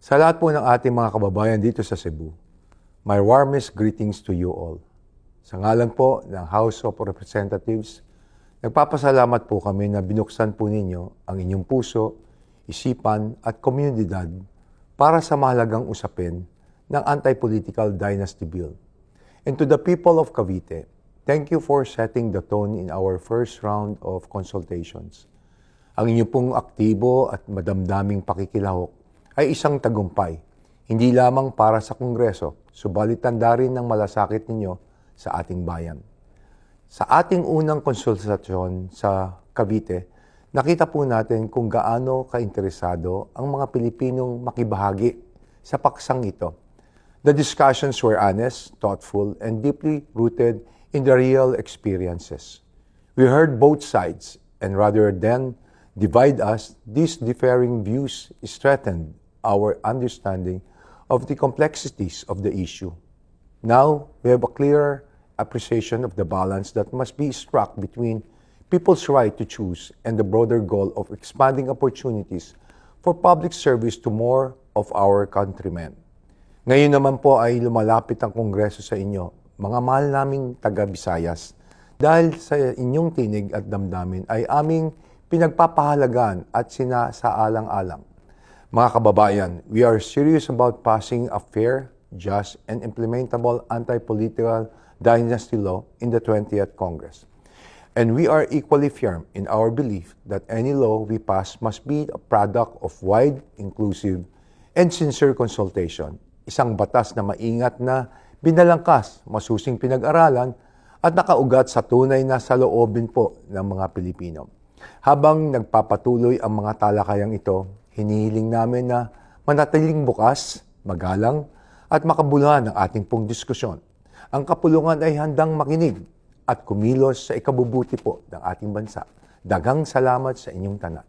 Sa lahat po ng ating mga kababayan dito sa Cebu, my warmest greetings to you all. Sa ngalan po ng House of Representatives, nagpapasalamat po kami na binuksan po ninyo ang inyong puso, isipan at komunidad para sa mahalagang usapin ng Anti-Political Dynasty Bill. And to the people of Cavite, thank you for setting the tone in our first round of consultations. Ang inyong pong aktibo at madamdaming pakikilahok ay isang tagumpay, hindi lamang para sa Kongreso, subalit tanda rin ng malasakit ninyo sa ating bayan. Sa ating unang konsultasyon sa Cavite, nakita po natin kung gaano kainteresado ang mga Pilipinong makibahagi sa paksang ito. The discussions were honest, thoughtful, and deeply rooted in the real experiences. We heard both sides, and rather than divide us, these differing views strengthened our understanding of the complexities of the issue. Now, we have a clearer appreciation of the balance that must be struck between people's right to choose and the broader goal of expanding opportunities for public service to more of our countrymen. Ngayon naman po ay lumalapit ang Kongreso sa inyo, mga mahal naming taga-Visayas, dahil sa inyong tinig at damdamin ay aming pinagpapahalagan at sinasaalang-alang. Mga kababayan, we are serious about passing a fair, just, and implementable anti-political dynasty law in the 20th Congress. And we are equally firm in our belief that any law we pass must be a product of wide, inclusive, and sincere consultation. Isang batas na maingat na binalangkas, masusing pinag-aralan, at nakaugat sa tunay na saloobin po ng mga Pilipino. Habang nagpapatuloy ang mga talakayang ito, hinihiling namin na manatiling bukas, magalang, at makabuluhan ang ating pong diskusyon. Ang kapulungan ay handang makinig at kumilos sa ikabubuti po ng ating bansa. Daghang salamat sa inyong tanan.